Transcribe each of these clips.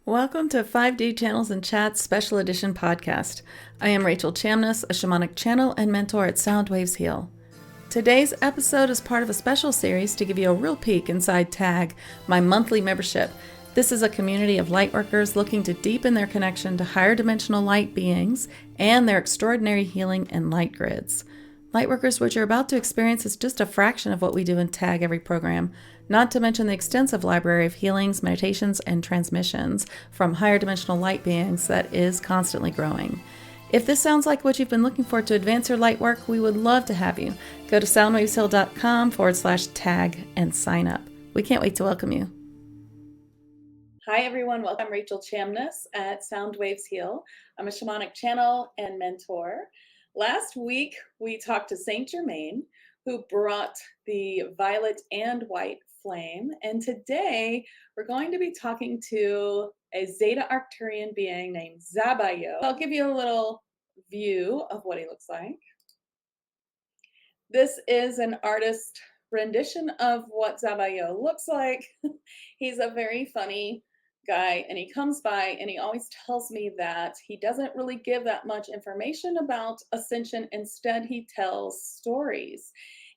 Welcome to 5D Channels and Chats Special Edition podcast. I am Rachel Chamness, a shamanic channel and mentor at Soundwaves Heal. Today's episode is part of a special series to give you a real peek inside TAG, my monthly membership. This is a community of lightworkers looking to deepen their connection to higher dimensional light beings and their extraordinary healing and light grids. Lightworkers, what you're about to experience is just a fraction of what we do in TAG every program, not to mention the extensive library of healings, meditations, and transmissions from higher dimensional light beings that is constantly growing. If this sounds like what you've been looking for to advance your light work, we would love to have you. Go to soundwaveshill.com/tag and sign up. We can't wait to welcome you. Hi everyone, welcome. I'm Rachel Chamness at Soundwaves Heal. I'm a shamanic channel and mentor. Last week, we talked to Saint Germain, who brought the violet and white flame. And today, we're going to be talking to a Zeta Arcturian being named Zabayo. I'll give you a little view of what he looks like. This is an artist rendition of what Zabayo looks like. He's a very funny guy, and he comes by and he always tells me that he doesn't really give that much information about ascension. Instead, he tells stories.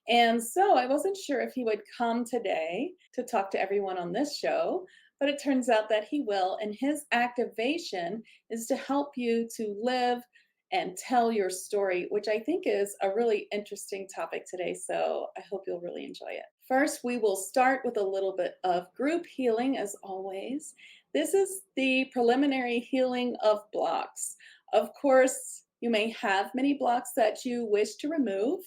And so I wasn't sure if he would come today to talk to everyone on this show, but it turns out that he will. And his activation is to help you to live and tell your story, which I think is a really interesting topic today. So I hope you'll really enjoy it. First, we will start with a little bit of group healing, as always. This is the preliminary healing of blocks. Of course, you may have many blocks that you wish to remove.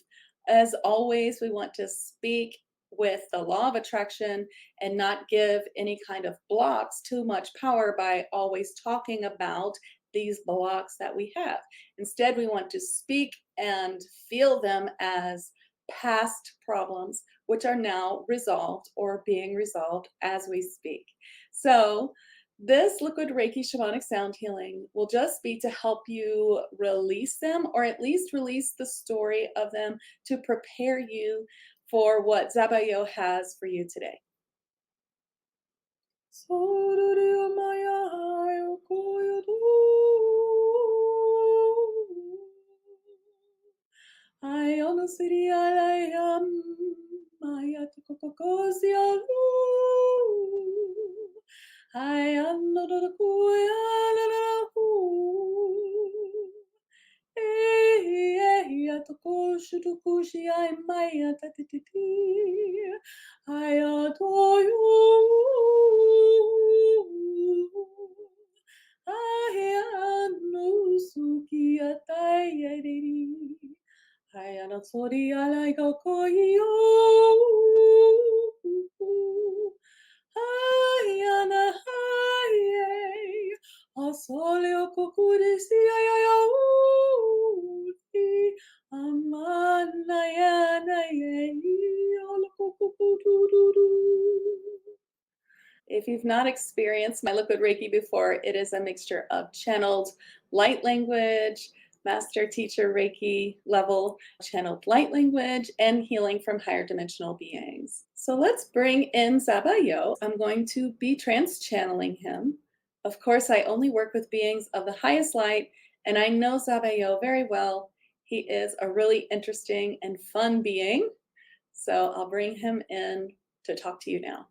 As always, we want to speak with the law of attraction and not give any kind of blocks too much power by always talking about these blocks that we have. Instead, we want to speak and feel them as past problems, which are now resolved or being resolved as we speak. So this liquid Reiki shamanic sound healing will just be to help you release them, or at least release the story of them, to prepare you for what Zabayo has for you today. I ono siri alayam maya tukokosia I ano do kuya la ya tokoshu tokushi I maya tatiti I adore you I ano suki atayari Hayana sori alai kokoyo. Hayana haye. Asoleo kokurisi ayayauti. Amana yana ye. If you've not experienced my liquid Reiki before, it is a mixture of channeled light language, master teacher Reiki level, channeled light language, and healing from higher dimensional beings. So let's bring in Zabayo. I'm going to be trans channeling him. Of course, I only work with beings of the highest light, and I know Zabayo very well. He is a really interesting and fun being. So I'll bring him in to talk to you now.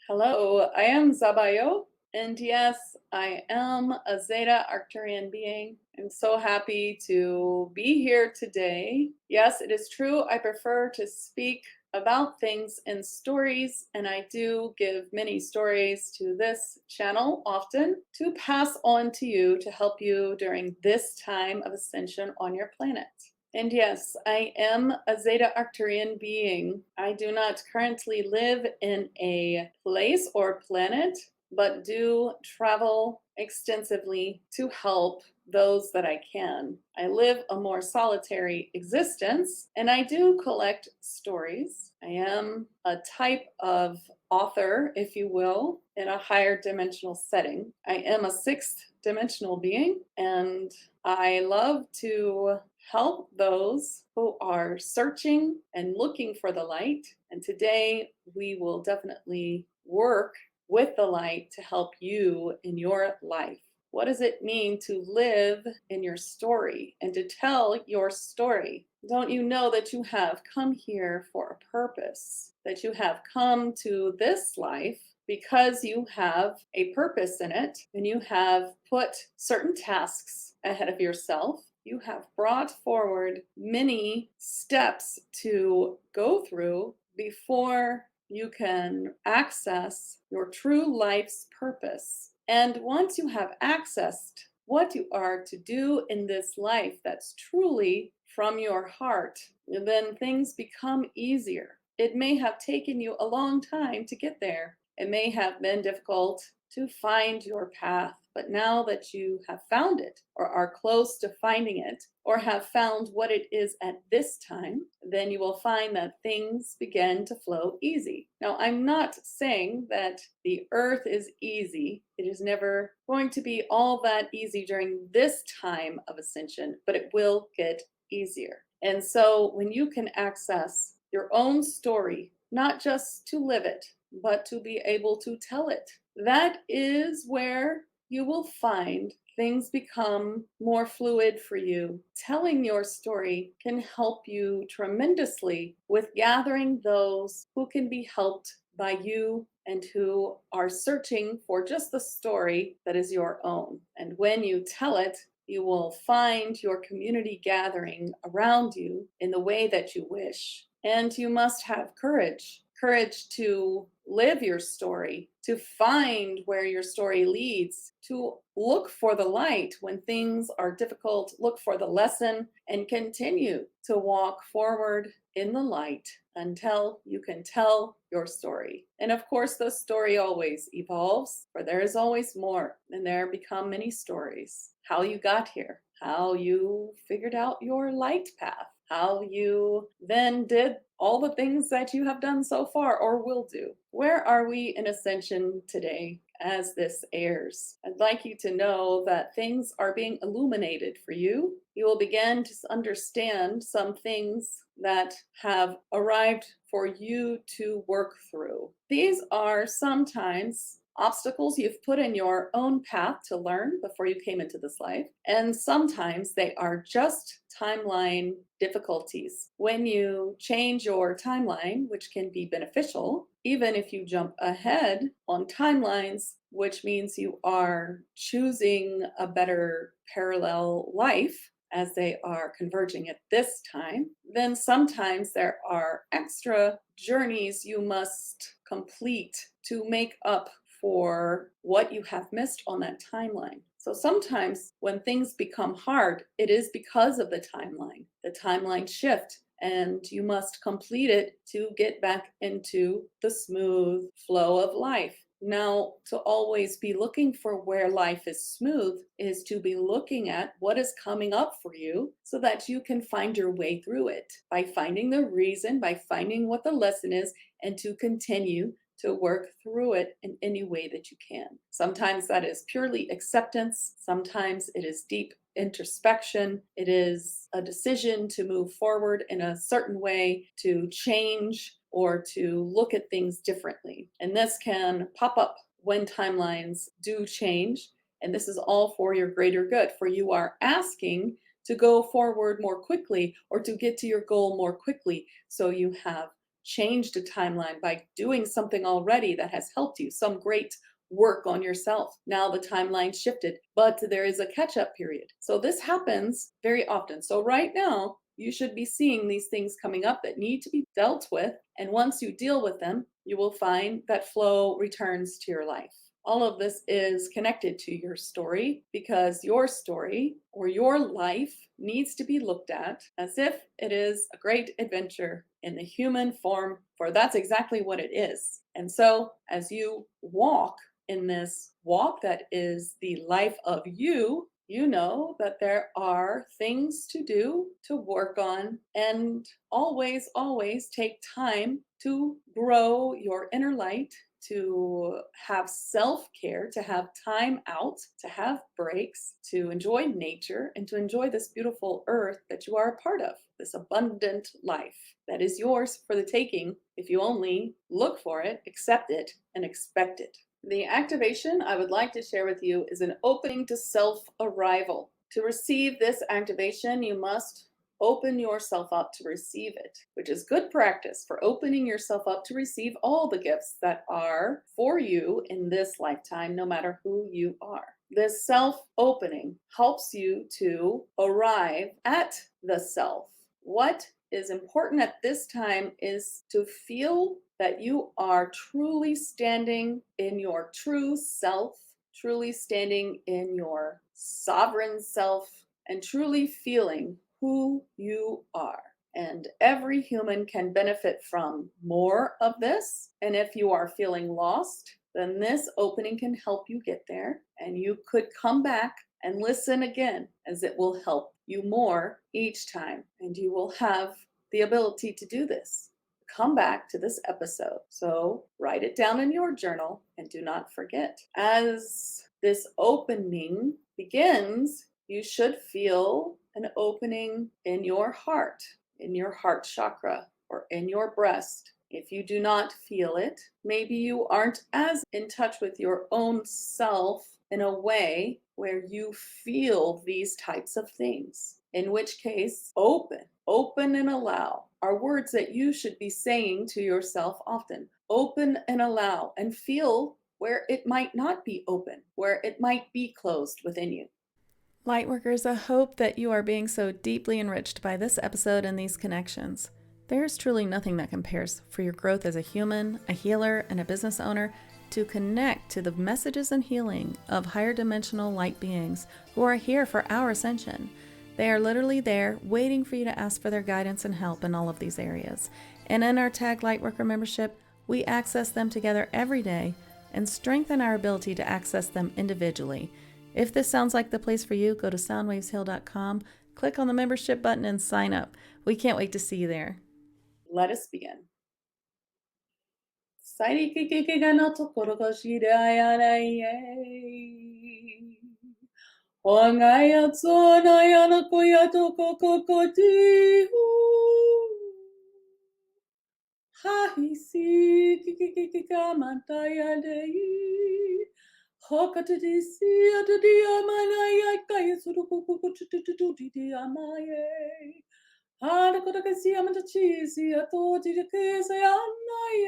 Hello, I am Zabayo, and yes, I am a Zeta Arcturian being. I'm so happy to be here today. Yes, it is true, I prefer to speak about things in stories, and I do give many stories to this channel often to pass on to you to help you during this time of ascension on your planet. And yes, I am a Zeta Arcturian being. I do not currently live in a place or planet, but do travel extensively to help those that I can. I live a more solitary existence, and I do collect stories. I am a type of author, if you will, in a higher dimensional setting. I am a sixth dimensional being, and I love to help those who are searching and looking for the light. And today we will definitely work with the light to help you in your life. What does it mean to live in your story and to tell your story? Don't you know that you have come here for a purpose? That you have come to this life because you have a purpose in it and you have put certain tasks ahead of yourself. You have brought forward many steps to go through before you can access your true life's purpose. And once you have accessed what you are to do in this life that's truly from your heart, then things become easier. It may have taken you a long time to get there. It may have been difficult to find your path, but now that you have found it, or are close to finding it, or have found what it is at this time, then you will find that things begin to flow easy. Now, I'm not saying that the earth is easy. It is never going to be all that easy during this time of ascension, but it will get easier. And so when you can access your own story, not just to live it, but to be able to tell it, that is where you will find things become more fluid for you. Telling your story can help you tremendously with gathering those who can be helped by you and who are searching for just the story that is your own. And when you tell it, you will find your community gathering around you in the way that you wish. And you must have courage to live your story, to find where your story leads, to look for the light when things are difficult, look for the lesson, and continue to walk forward in the light until you can tell your story. And of course, the story always evolves, for there is always more, and there become many stories. How you got here, how you figured out your light path, how you then did all the things that you have done so far or will do. Where are we in ascension today as this airs? I'd like you to know that things are being illuminated for you. You will begin to understand some things that have arrived for you to work through. These are sometimes obstacles you've put in your own path to learn before you came into this life. And sometimes they are just timeline difficulties. When you change your timeline, which can be beneficial, even if you jump ahead on timelines, which means you are choosing a better parallel life as they are converging at this time, then sometimes there are extra journeys you must complete to make up for what you have missed on that timeline. So sometimes when things become hard, it is because of the timeline shift, and you must complete it to get back into the smooth flow of life. Now, to always be looking for where life is smooth is to be looking at what is coming up for you so that you can find your way through it by finding the reason, by finding what the lesson is, and to continue to work through it in any way that you can. Sometimes that is purely acceptance. Sometimes it is deep introspection. It is a decision to move forward in a certain way, to change or to look at things differently. And this can pop up when timelines do change. And this is all for your greater good, for you are asking to go forward more quickly or to get to your goal more quickly. So you have changed a timeline by doing something already that has helped you, some great work on yourself. Now the timeline shifted, but there is a catch-up period. So this happens very often. So right now, you should be seeing these things coming up that need to be dealt with. And once you deal with them, you will find that flow returns to your life. All of this is connected to your story because your story or your life needs to be looked at as if it is a great adventure in the human form, for that's exactly what it is. And so as you walk in this walk that is the life of you, you know that there are things to do, to work on, and always, always take time to grow your inner light, to have self-care, to have time out, to have breaks, to enjoy nature, and to enjoy this beautiful earth that you are a part of, this abundant life that is yours for the taking if you only look for it, accept it, and expect it. The activation I would like to share with you is an opening to self-arrival. To receive this activation, you must open yourself up to receive it, which is good practice for opening yourself up to receive all the gifts that are for you in this lifetime, no matter who you are. This self-opening helps you to arrive at the self. What is important at this time is to feel that you are truly standing in your true self, truly standing in your sovereign self, and truly feeling who you are. And every human can benefit from more of this. And if you are feeling lost, then this opening can help you get there. And you could come back and listen again, as it will help you more each time. And you will have the ability to do this. Come back to this episode. So write it down in your journal and do not forget. As this opening begins, you should feel an opening in your heart chakra, or in your breast. If you do not feel it, maybe you aren't as in touch with your own self in a way where you feel these types of things. In which case, open and allow are words that you should be saying to yourself often. Open and allow, and feel where it might not be open, where it might be closed within you. Lightworkers, I hope that you are being so deeply enriched by this episode and these connections. There is truly nothing that compares for your growth as a human, a healer, and a business owner to connect to the messages and healing of higher dimensional light beings who are here for our ascension. They are literally there waiting for you to ask for their guidance and help in all of these areas. And in our Tag Lightworker membership, we access them together every day and strengthen our ability to access them individually. If this sounds like the place for you, go to soundwavesheal.com, click on the membership button, and sign up. We can't wait to see you there. Let us begin. さりきききがのところがしらやないえ。おがやつおなやのこやとこここてう。はいしききききがまたやでい。ほかてでしやででやまないやかいそろこここちててとてでやまえ。あらこだけしやまたちしやとてでけさやんないえ。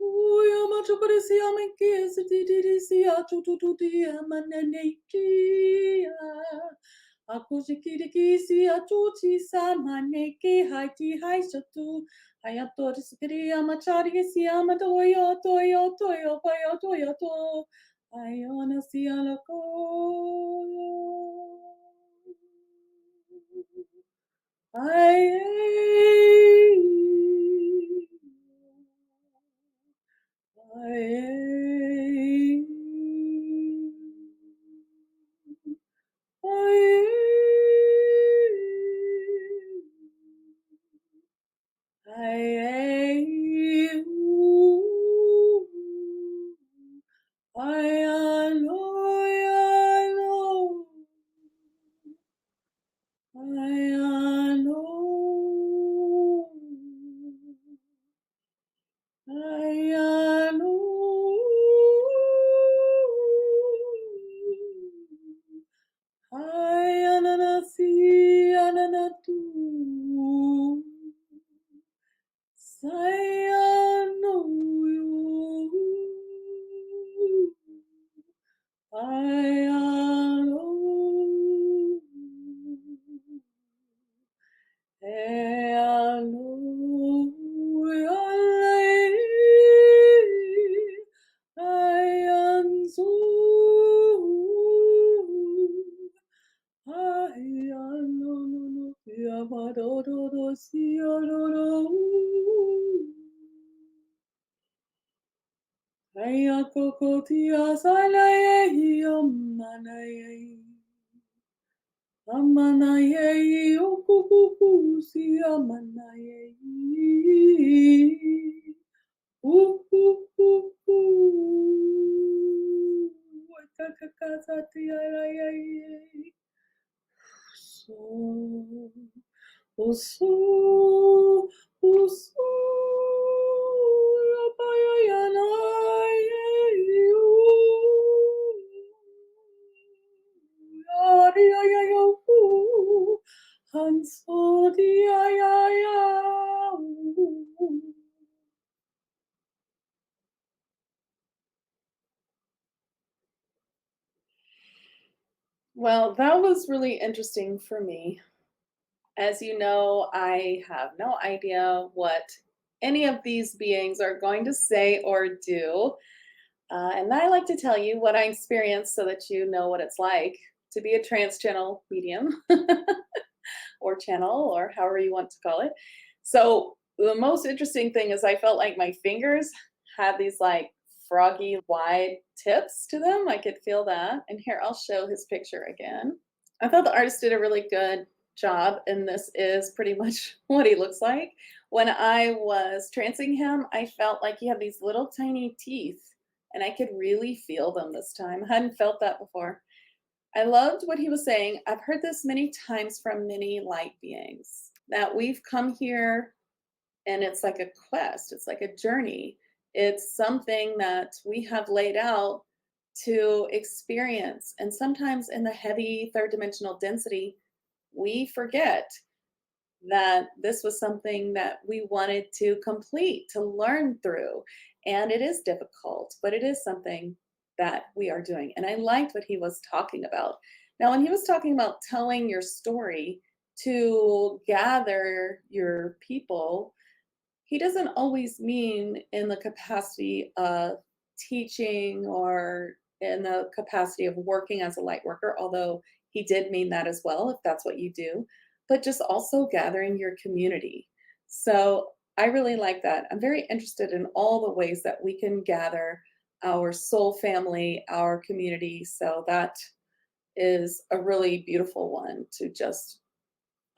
Uya macho parecia que se dirigia tudo dia maneneitia. A coisa que dizia tudo samane que haiti haisatu. Hayato se queria machar e se ama toyo toyo toyo toyo toyo to. Ayona se alako. Ay. I Ayakokotia salaye omanaye. Amanaye okukukusi amanaye. Ukukuku. Wakakakasatiaraye. So. Osu, osu, rapayayanaye. So dia ya ya. Well, that was really interesting for me. As you know, I have no idea what any of these beings are going to say or do. And I like to tell you what I experienced so that you know what it's like to be a trans channel medium or channel or however you want to call it. So, the most interesting thing is I felt like my fingers had these like froggy wide tips to them. I could feel that. And here, I'll show his picture again. I thought the artist did a really good job, and this is pretty much what he looks like. When I was trancing him, I felt like he had these little tiny teeth, and I could really feel them this time. I hadn't felt that before. I loved what he was saying. I've heard this many times from many light beings that we've come here and it's like a quest, it's like a journey. It's something that we have laid out to experience. And sometimes in the heavy third dimensional density, we forget that this was something that we wanted to complete, to learn through. And it is difficult, but it is something that we are doing. And I liked what he was talking about. Now, when he was talking about telling your story to gather your people, he doesn't always mean in the capacity of teaching or in the capacity of working as a light worker, although he did mean that as well, if that's what you do, but just also gathering your community. So I really like that. I'm very interested in all the ways that we can gather our soul family, our community. So that is a really beautiful one to just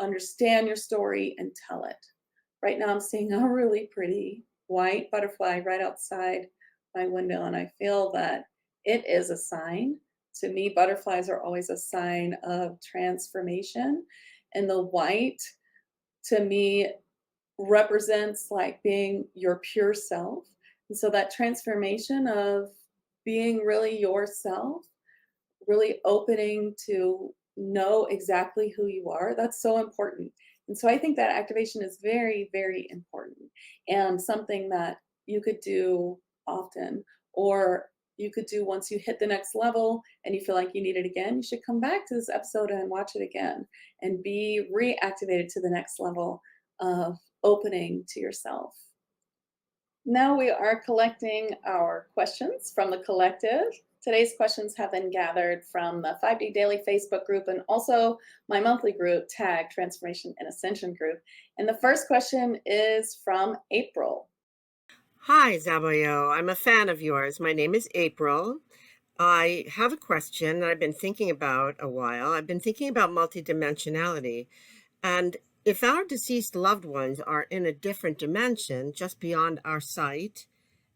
understand your story and tell it. Right now, I'm seeing a really pretty white butterfly right outside my window, and I feel that it is a sign. To me, butterflies are always a sign of transformation, and the white to me represents like being your pure self. And so that transformation of being really yourself, really opening to know exactly who you are, that's so important. And so I think that activation is very, very important and something that you could do often, or you could do once you hit the next level and you feel like you need it again. You should come back to this episode and watch it again and be reactivated to the next level of opening to yourself. Now we are collecting our questions from the collective. Today's questions have been gathered from the 5D Daily Facebook group and also my monthly group, Tag Transformation and Ascension group. And the first question is from April. Hi, Zabayo. I'm a fan of yours. My name is April. I have a question that I've been thinking about a while. I've been thinking about multidimensionality. And if our deceased loved ones are in a different dimension, just beyond our sight,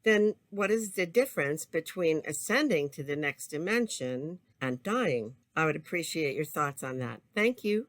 then what is the difference between ascending to the next dimension and dying? I would appreciate your thoughts on that. Thank you.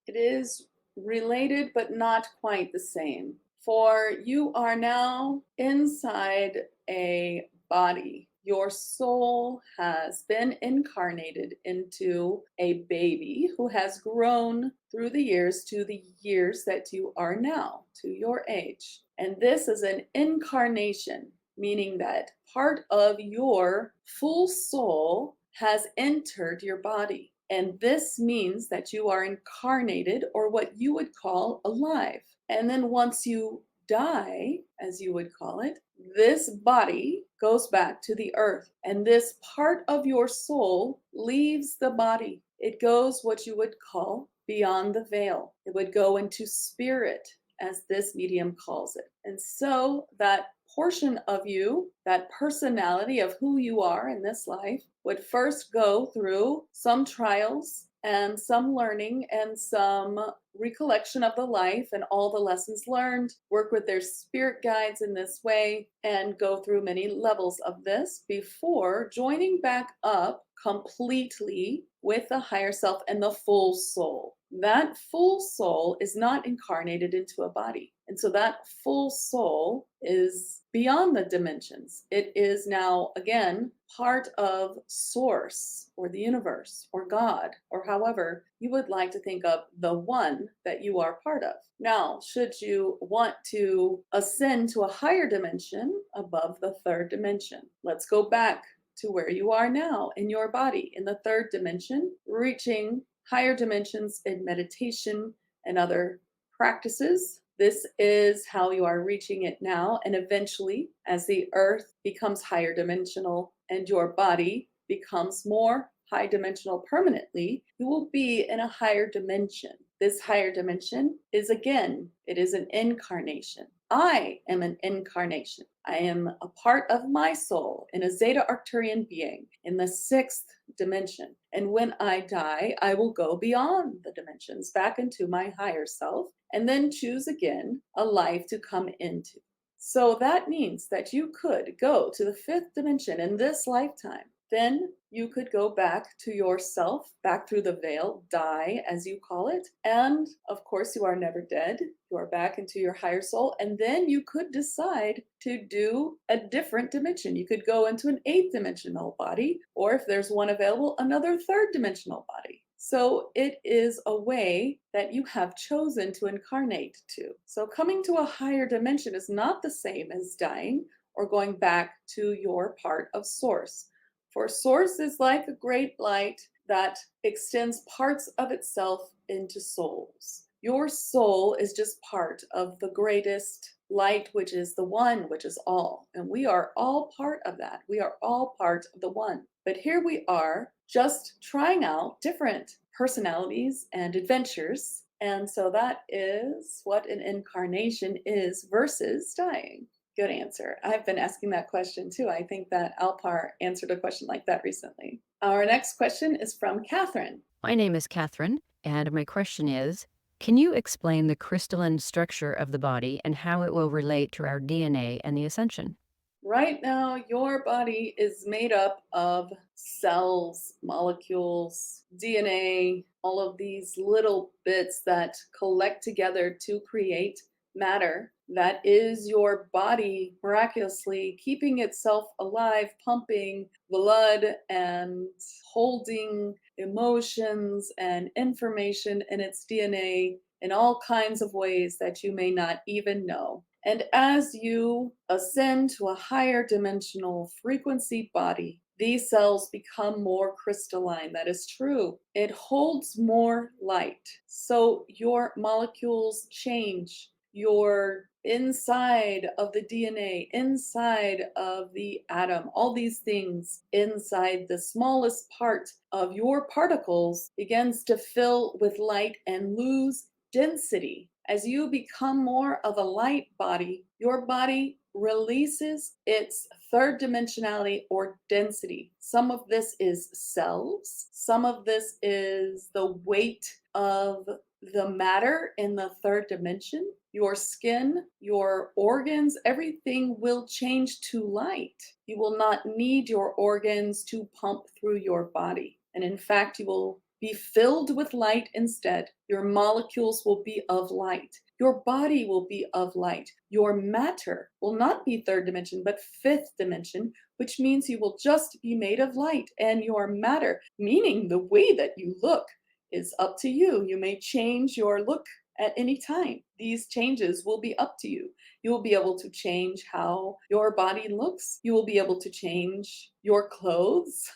It is related, but not quite the same. For you are now inside a body. Your soul has been incarnated into a baby who has grown through the years to the years that you are now, to your age. And this is an incarnation, meaning that part of your full soul has entered your body. And this means that you are incarnated, or what you would call alive. And then once you die, as you would call it, this body goes back to the earth. And this part of your soul leaves the body. It goes what you would call beyond the veil. It would go into spirit, as this medium calls it. And so that portion of you, that personality of who you are in this life, would first go through some trials and some learning and some recollection of the life and all the lessons learned, work with their spirit guides in this way, and go through many levels of this before joining back up completely with the higher self and the full soul. That full soul is not incarnated into a body. And so that full soul is beyond the dimensions. It is now, again, part of Source or the universe or God, or however you would like to think of the one that you are part of. Now, should you want to ascend to a higher dimension above the third dimension, let's go back to where you are now in your body in the third dimension, reaching higher dimensions in meditation and other practices. This is how you are reaching it now. And eventually, as the earth becomes higher dimensional and your body becomes more high dimensional permanently, you will be in a higher dimension. This higher dimension is, again, it is an incarnation. I am an incarnation. I am a part of my soul in a Zeta Arcturian being in the sixth dimension. And when I die, I will go beyond the dimensions back into my higher self and then choose again a life to come into. So that means that you could go to the fifth dimension in this lifetime. Then you could go back to yourself, back through the veil, die as you call it. And of course, you are never dead. You are back into your higher soul. And then you could decide to do a different dimension. You could go into an eighth dimensional body, or if there's one available, another third dimensional body. So it is a way that you have chosen to incarnate to. So coming to a higher dimension is not the same as dying or going back to your part of Source. For Source is like a great light that extends parts of itself into souls. Your soul is just part of the greatest light, which is the one, which is all. And we are all part of that. We are all part of the one. But here we are just trying out different personalities and adventures. And so that is what an incarnation is versus dying. Good answer. I've been asking that question too. I think that Alpar answered a question like that recently. Our next question is from Catherine. My name is Catherine, and my question is, can you explain the crystalline structure of the body and how it will relate to our DNA and the ascension? Right now, your body is made up of cells, molecules, DNA, all of these little bits that collect together to create matter. That is your body miraculously keeping itself alive, pumping blood and holding emotions and information in its DNA in all kinds of ways that you may not even know. And as you ascend to a higher dimensional frequency body, these cells become more crystalline. That is true. It holds more light. So your molecules change. Your inside of the DNA, inside of the atom, all these things inside the smallest part of your particles begins to fill with light and lose density. As you become more of a light body, your body releases its third dimensionality or density. Some of this is cells, some of this is the weight of the matter in the third dimension. Your skin, your organs, everything will change to light. You will not need your organs to pump through your body. And in fact, you will be filled with light instead. Your molecules will be of light. Your body will be of light. Your matter will not be third dimension, but fifth dimension, which means you will just be made of light. And your matter, meaning the way that you look, is up to you. You may change your look at any time. These changes will be up to you. You will be able to change how your body looks. You will be able to change your clothes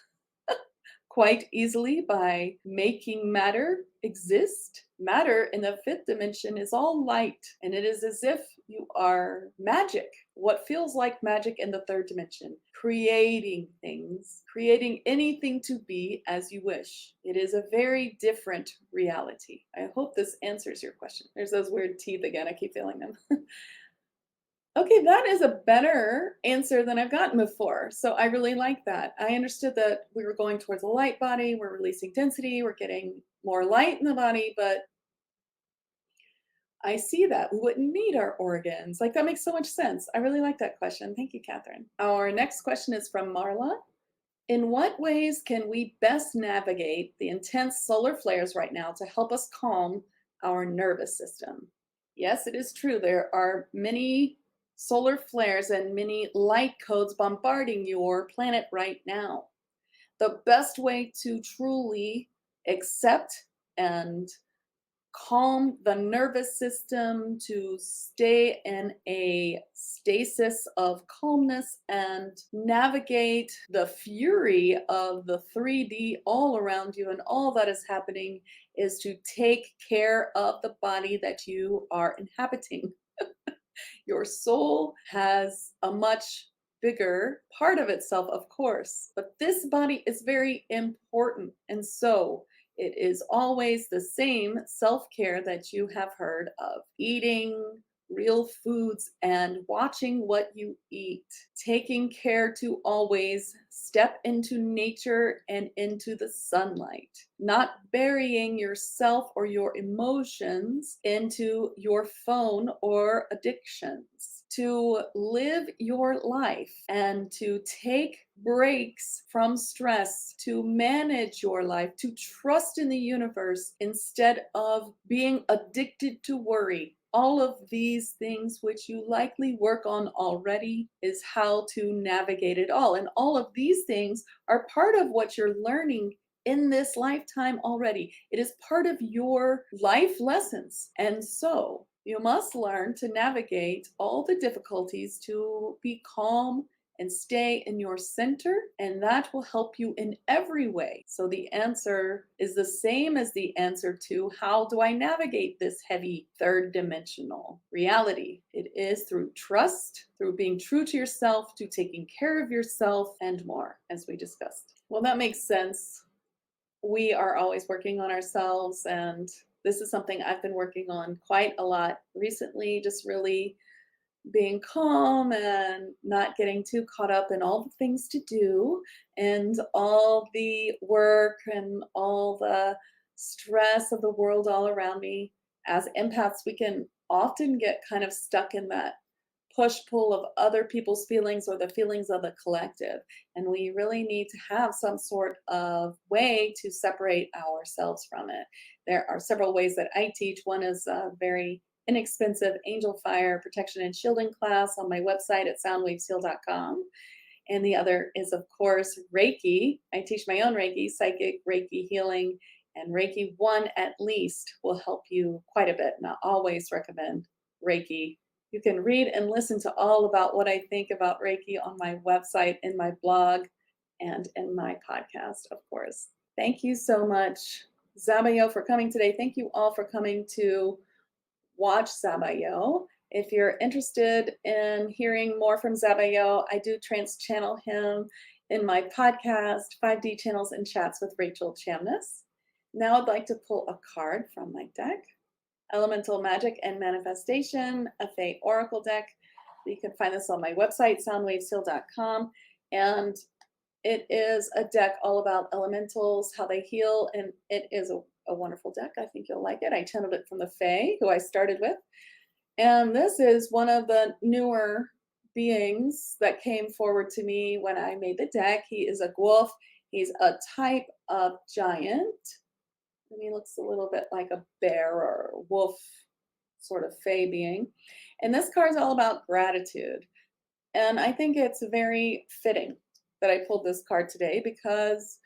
quite easily by making matter exist. Matter in the fifth dimension is all light, and it is as if you are magic, what feels like magic in the third dimension, creating things, creating anything to be as you wish. It is a very different reality. I hope this answers your question. There's those weird teeth again. I keep feeling them. Okay, that is a better answer than I've gotten before. So I really like that. I understood that we were going towards a light body, we're releasing density, we're getting more light in the body, but I see that. We wouldn't need our organs. Like, that makes so much sense. I really like that question. Thank you, Catherine. Our next question is from Marla. In what ways can we best navigate the intense solar flares right now to help us calm our nervous system? Yes, it is true. There are many solar flares and many light codes bombarding your planet right now. The best way to truly accept and calm the nervous system, to stay in a stasis of calmness and navigate the fury of the 3D all around you and all that is happening, is to take care of the body that you are inhabiting. Your soul has a much bigger part of itself, of course, but this body is very important. And so it is always the same self care that you have heard of: eating real foods and watching what you eat, taking care to always step into nature and into the sunlight, not burying yourself or your emotions into your phone or addictions, to live your life and to take breaks from stress, to manage your life, to trust in the universe instead of being addicted to worry. All of these things, which you likely work on already, is how to navigate it all. And all of these things are part of what you're learning in this lifetime already. It is part of your life lessons. And so you must learn to navigate all the difficulties, to be calm and stay in your center, and that will help you in every way. So the answer is the same as the answer to how do I navigate this heavy third dimensional reality? It is through trust, through being true to yourself, to taking care of yourself, and more, as we discussed. Well, that makes sense. We are always working on ourselves, and this is something I've been working on quite a lot recently, just really being calm and not getting too caught up in all the things to do and all the work and all the stress of the world all around me. As empaths, we can often get kind of stuck in that push pull of other people's feelings or the feelings of the collective. And we really need to have some sort of way to separate ourselves from it. There are several ways that I teach. One is a very inexpensive angel fire protection and shielding class on my website at soundwavesheal.com. And the other is, of course, Reiki. I teach my own Reiki, psychic Reiki healing, and Reiki 1 at least will help you quite a bit. And I always recommend Reiki. You can read and listen to all about what I think about Reiki on my website, in my blog, and in my podcast, of course. Thank you so much, Zabayo, for coming today. Thank you all for coming to watch Zabayo. If you're interested in hearing more from Zabayo, I do trans-channel him in my podcast, 5D Channels and Chats with Rachel Chamness. Now I'd like to pull a card from my deck. Elemental Magic and Manifestation, a Fae Oracle deck. You can find this on my website, soundwavesheal.com. And it is a deck all about elementals, how they heal, and it is a wonderful deck. I think you'll like it. I channeled it from the Fae, who I started with. And this is one of the newer beings that came forward to me when I made the deck. He is a Gwolf. He's a type of giant. And he looks a little bit like a bear or a wolf sort of Fae being. And this card is all about gratitude. And I think it's very fitting that I pulled this card today because,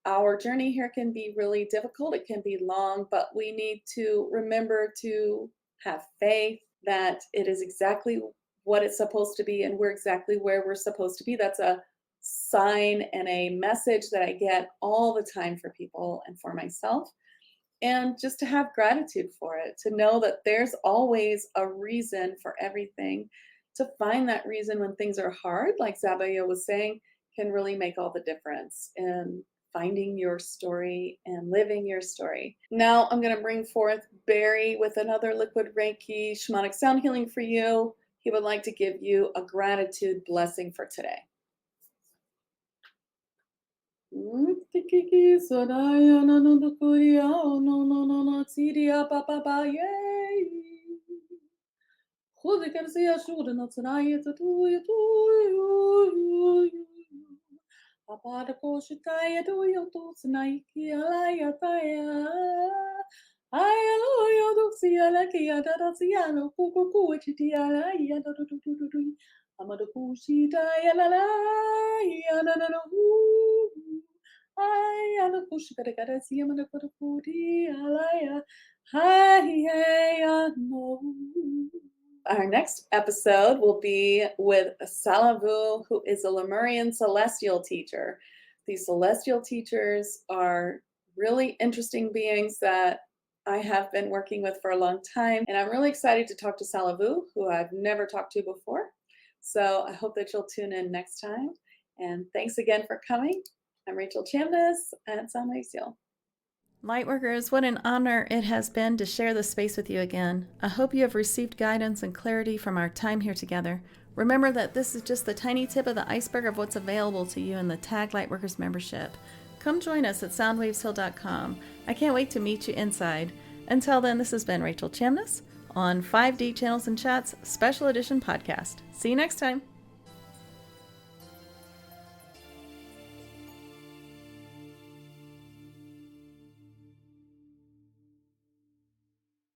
our journey here can be really difficult. It can be long, but we need to remember to have faith that it is exactly what it's supposed to be and we're exactly where we're supposed to be. That's a sign and a message that I get all the time for people and for myself. And just to have gratitude for it, to know that there's always a reason for everything, to find that reason when things are hard, like Zabayo was saying, can really make all the difference in finding your story and living your story. Now I'm going to bring forth Barry with another liquid Reiki shamanic sound healing for you. He would like to give you a gratitude blessing for today. Our next episode will be with Salavu, who is a Lemurian celestial teacher. These celestial teachers are really interesting beings that I have been working with for a long time, and I'm really excited to talk to Salavu, who I've never talked to before. So I hope that you'll tune in next time. And thanks again for coming. I'm Rachel Chamness at Soundwave Seal. Lightworkers, what an honor it has been to share this space with you again. I hope you have received guidance and clarity from our time here together. Remember that this is just the tiny tip of the iceberg of what's available to you in the Tag Lightworkers membership. Come join us at soundwaveshill.com. I can't wait to meet you inside. Until then, this has been Rachel Chamness on 5D Channels and Chats Special Edition Podcast. See you next time.